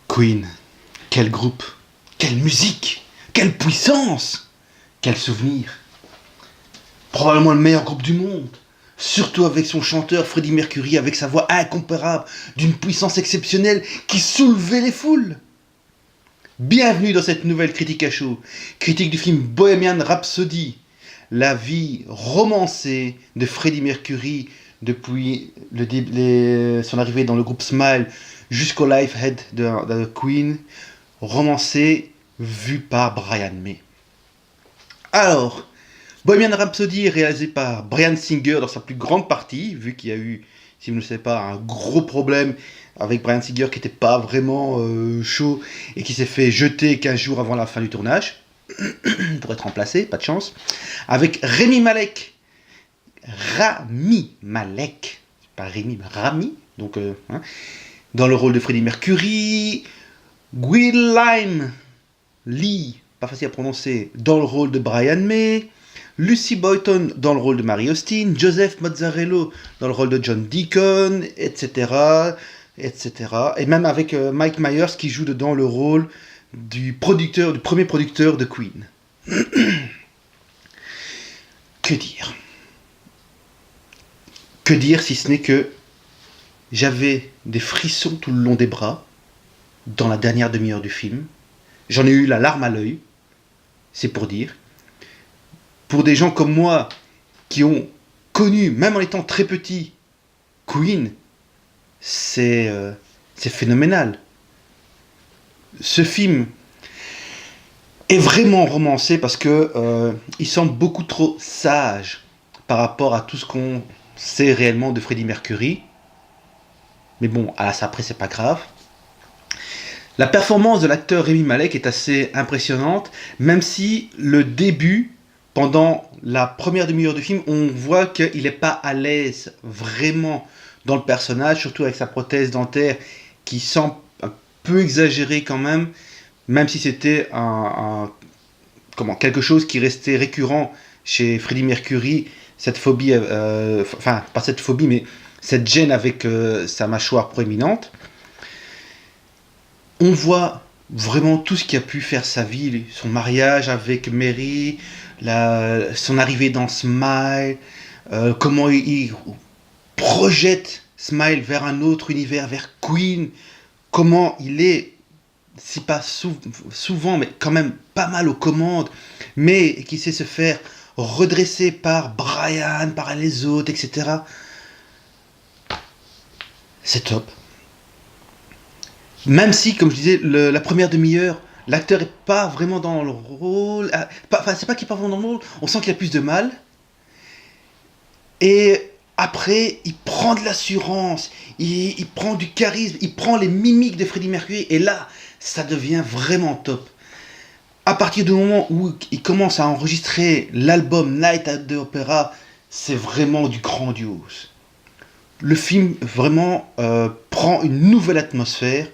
Queen, quel groupe, quelle musique, quelle puissance, quel souvenir. Probablement le meilleur groupe du monde, surtout avec son chanteur Freddie Mercury, avec sa voix incomparable, d'une puissance exceptionnelle qui soulevait les foules. Bienvenue dans cette nouvelle critique à chaud, critique du film Bohemian Rhapsody, la vie romancée de Freddie Mercury depuis son arrivée dans le groupe Smile jusqu'au Livehead de Queen, romancée vue par Brian May. Alors, Bohemian Rhapsody est réalisé par Bryan Singer dans sa plus grande partie, vu qu'il y a eu, si vous ne le savez pas, un gros problème avec Bryan Singer qui n'était pas vraiment chaud et qui s'est fait jeter 15 jours avant la fin du tournage pour être remplacé, pas de chance, avec Rami Malek, pas Rémi, mais Rami, donc dans le rôle de Freddie Mercury, Gwendoline Lee, pas facile à prononcer, dans le rôle de Brian May, Lucy Boyton dans le rôle de Mary Austin, Joseph Mazzarello dans le rôle de John Deacon, etc. Et même avec Mike Myers qui joue dedans le rôle du premier producteur de Queen. Que dire ? Que dire si ce n'est que j'avais des frissons tout le long des bras dans la dernière demi-heure du film. J'en ai eu la larme à l'œil, c'est pour dire. Pour des gens comme moi qui ont connu, même en étant très petit, Queen, c'est phénoménal. Ce film est vraiment romancé parce que il semble beaucoup trop sage par rapport à tout ce qu'on sait réellement de Freddie Mercury. Mais bon, après c'est pas grave. La performance de l'acteur Rami Malek est assez impressionnante, même si le début, pendant la première demi-heure du film, on voit qu'il n'est pas à l'aise vraiment dans le personnage, surtout avec sa prothèse dentaire qui semble un peu exagérée quand même si c'était quelque chose qui restait récurrent chez Freddie Mercury, cette phobie, pas cette phobie, mais cette gêne avec sa mâchoire proéminente. On voit vraiment tout ce qui a pu faire sa vie, son mariage avec Mary, son arrivée dans Smile, comment il projette Smile vers un autre univers, vers Queen, comment il est, si pas souvent, mais quand même pas mal aux commandes, mais qui sait se faire redresser par Brian, par les autres, etc. C'est top. Même si, comme je disais, la première demi-heure, l'acteur n'est pas vraiment dans le rôle. C'est pas qu'il n'est pas vraiment dans le rôle, on sent qu'il a plus de mal. Et après, il prend de l'assurance, il prend du charisme, il prend les mimiques de Freddie Mercury, et là, ça devient vraiment top. À partir du moment où il commence à enregistrer l'album Night at the Opera, c'est vraiment du grandiose. Le film vraiment prend une nouvelle atmosphère.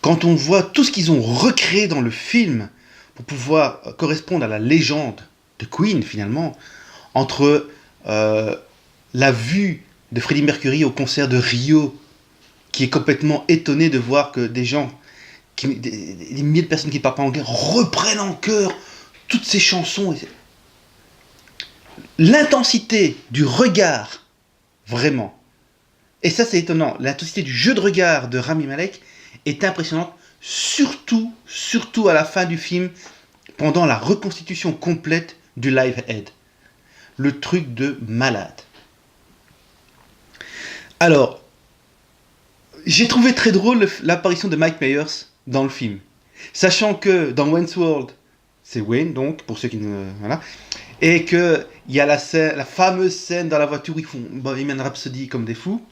Quand on voit tout ce qu'ils ont recréé dans le film pour pouvoir correspondre à la légende de Queen finalement, entre la vue de Freddie Mercury au concert de Rio, qui est complètement étonné de voir que des milliers de personnes qui ne parlent pas anglais reprennent en chœur toutes ces chansons. L'intensité du regard, vraiment. Et ça c'est étonnant, l'intensité du jeu de regard de Rami Malek est impressionnante, surtout à la fin du film, pendant la reconstitution complète du Livehead. Le truc de malade. Alors, j'ai trouvé très drôle l'apparition de Mike Myers dans le film. Sachant que dans Wayne's World, c'est Wayne donc, pour ceux qui ne... Voilà. Et qu'il y a la fameuse scène dans la voiture où ils font Bohemian Rhapsody comme des fous.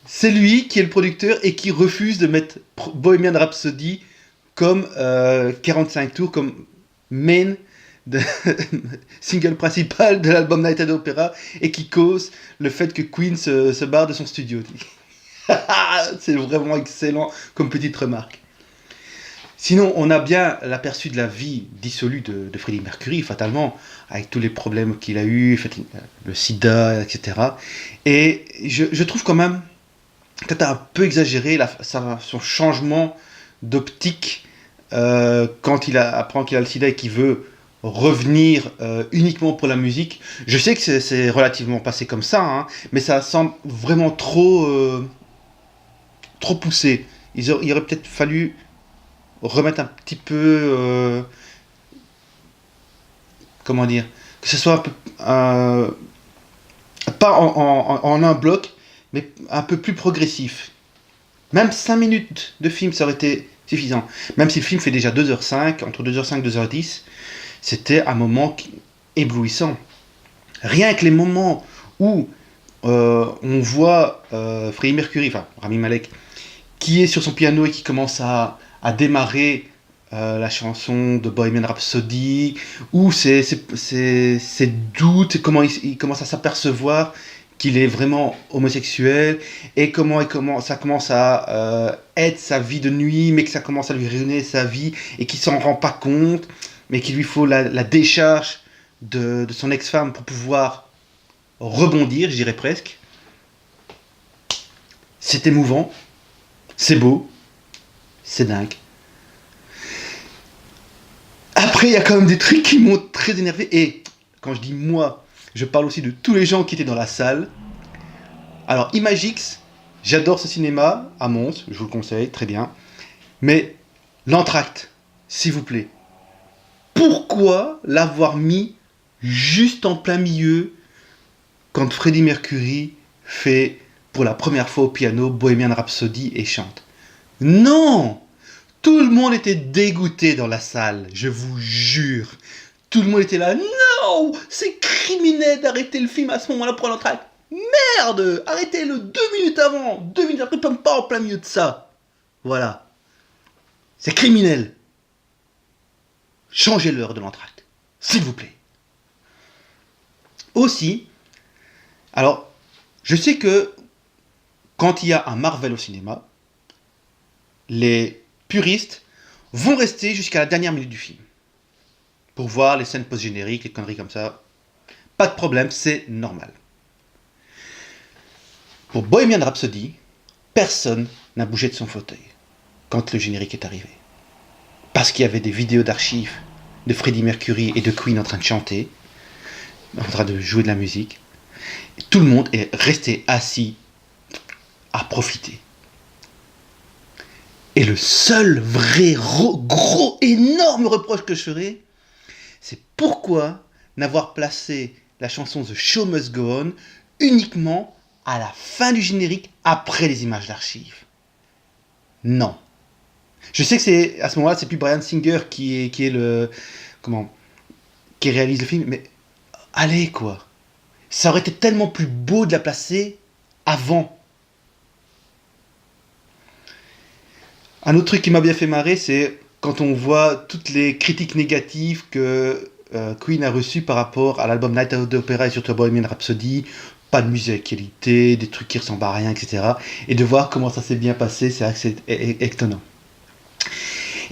C'est lui qui est le producteur et qui refuse de mettre Bohemian Rhapsody comme 45 tours, comme main de single principal de l'album Night at the Opera, et qui cause le fait que Queen se barre de son studio. C'est vraiment excellent comme petite remarque. Sinon, on a bien l'aperçu de la vie dissolue de Freddie Mercury, fatalement, avec tous les problèmes qu'il a eu, le sida, etc. Et je trouve quand même peut-être un peu exagéré son changement d'optique quand il apprend qu'il a le sida et qu'il veut revenir uniquement pour la musique. Je sais que c'est relativement passé comme ça, hein, mais ça semble vraiment trop poussé. Il aurait peut-être fallu remettre un petit peu, comment dire, que ce soit un peu, pas en un bloc, mais un peu plus progressif. Même 5 minutes de film, ça aurait été suffisant. Même si le film fait déjà 2h05, entre 2h05 et 2h10, c'était un moment éblouissant. Rien que les moments où on voit Freddie Mercury, enfin Rami Malek, qui est sur son piano et qui commence à démarrer la chanson de Bohemian Rhapsody, où ses doutes, comment il commence à s'apercevoir qu'il est vraiment homosexuel, et comment ça commence à être sa vie de nuit, mais que ça commence à lui ruiner sa vie, et qu'il s'en rend pas compte, mais qu'il lui faut la décharge de son ex-femme pour pouvoir rebondir, je dirais presque. C'est émouvant, c'est beau, c'est dingue. Après, il y a quand même des trucs qui m'ont très énervé, et quand je dis moi, je parle aussi de tous les gens qui étaient dans la salle. Alors, Imagix, j'adore ce cinéma, à Mons, je vous le conseille, très bien. Mais l'entracte, s'il vous plaît, pourquoi l'avoir mis juste en plein milieu quand Freddie Mercury fait pour la première fois au piano Bohemian Rhapsody et chante? Non! Tout le monde était dégoûté dans la salle, je vous jure. Tout le monde était là, non! C'est criminel d'arrêter le film à ce moment-là pour l'entracte. Merde! Arrêtez-le 2 minutes avant, 2 minutes après, pas en plein milieu de ça. Voilà. C'est criminel. Changez l'heure de l'entracte, s'il vous plaît. Aussi, alors, je sais que quand il y a un Marvel au cinéma, les puristes vont rester jusqu'à la dernière minute du film pour voir les scènes post-génériques, les conneries comme ça. Pas de problème, c'est normal. Pour Bohemian Rhapsody, personne n'a bougé de son fauteuil quand le générique est arrivé. Parce qu'il y avait des vidéos d'archives de Freddie Mercury et de Queen en train de chanter, en train de jouer de la musique. Et tout le monde est resté assis à profiter. Et le seul vrai gros énorme reproche que je ferai, c'est pourquoi n'avoir placé la chanson The Show Must Go On uniquement à la fin du générique, après les images d'archives. Non. Je sais que c'est à ce moment-là, c'est plus Bryan Singer qui réalise le film, mais allez quoi. Ça aurait été tellement plus beau de la placer avant. Un autre truc qui m'a bien fait marrer, c'est quand on voit toutes les critiques négatives que Queen a reçues par rapport à l'album Night of the Opera et surtout Bohemian Rhapsody. Pas de musique de qualité, des trucs qui ressemblent à rien, etc. Et de voir comment ça s'est bien passé, c'est vrai que c'est étonnant.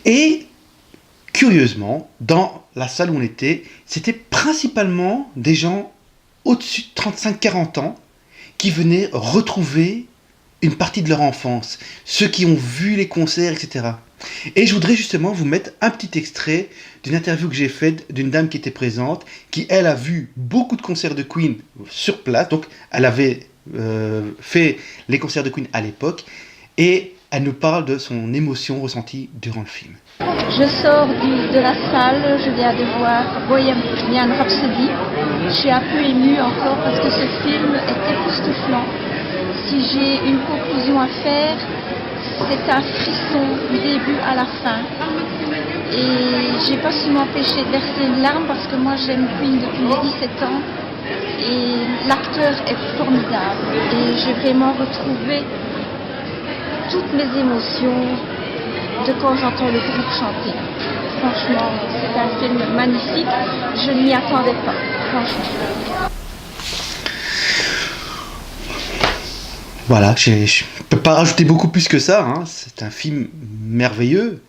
Et curieusement, dans la salle où on était, c'était principalement des gens au-dessus de 35-40 ans qui venaient retrouver une partie de leur enfance, ceux qui ont vu les concerts, etc. Et je voudrais justement vous mettre un petit extrait d'une interview que j'ai faite d'une dame qui était présente, qui elle a vu beaucoup de concerts de Queen sur place, donc elle avait fait les concerts de Queen à l'époque, et elle nous parle de son émotion ressentie durant le film. Je sors de la salle, je viens de voir Bohemian Rhapsody. Je suis un peu émue encore parce que ce film est époustouflant. Si j'ai une conclusion à faire, c'est un frisson du début à la fin. Et j'ai pas su m'empêcher de verser une larme parce que moi j'aime Queen depuis mes 17 ans. Et l'acteur est formidable. Et j'ai vraiment retrouvé toutes mes émotions de quand j'entends le groupe chanter. Franchement, c'est un film magnifique. Je ne m'y attendais pas, franchement. Voilà, je ne peux pas rajouter beaucoup plus que ça. Hein. C'est un film merveilleux.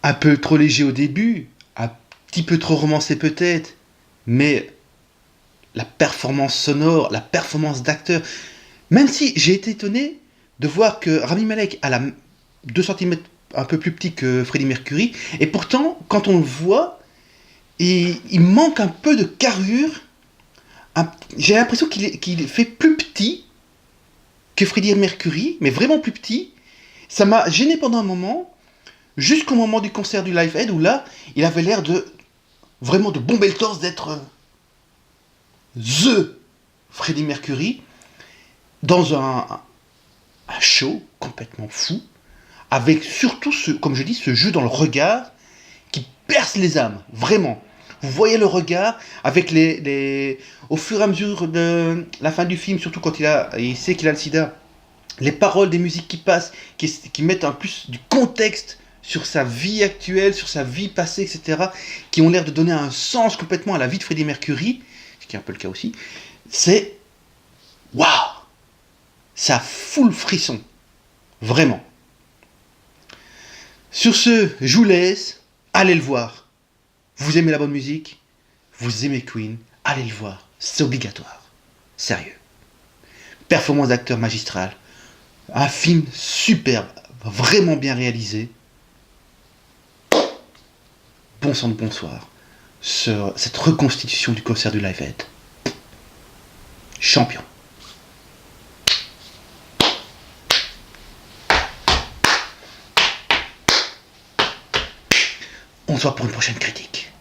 un peu trop léger au début, un petit peu trop romancé peut-être, mais la performance sonore, la performance d'acteur, même si j'ai été étonné de voir que Rami Malek a 2 cm un peu plus petit que Freddie Mercury, et pourtant, quand on le voit, il manque un peu de carrure. J'ai l'impression qu'il fait plus petit que Freddie Mercury, mais vraiment plus petit. Ça m'a gêné pendant un moment, jusqu'au moment du concert du Live Aid, où là, il avait l'air de vraiment de bomber le torse, d'être THE Freddie Mercury, dans un show complètement fou, avec surtout, comme je dis, ce jeu dans le regard qui perce les âmes, vraiment. Vous voyez le regard, avec au fur et à mesure de la fin du film, surtout quand il sait qu'il a le sida, les paroles des musiques qui passent, qui mettent un plus du contexte sur sa vie actuelle, sur sa vie passée, etc., qui ont l'air de donner un sens complètement à la vie de Freddie Mercury, ce qui est un peu le cas aussi, c'est waouh, ça fout le frisson, vraiment. Sur ce, je vous laisse, allez le voir. Vous aimez la bonne musique, vous aimez Queen, allez le voir, c'est obligatoire, sérieux. Performance d'acteur magistrale, un film superbe, vraiment bien réalisé. Bon sang de bonsoir sur cette reconstitution du concert du Live Aid. Champion. On se voit pour une prochaine critique.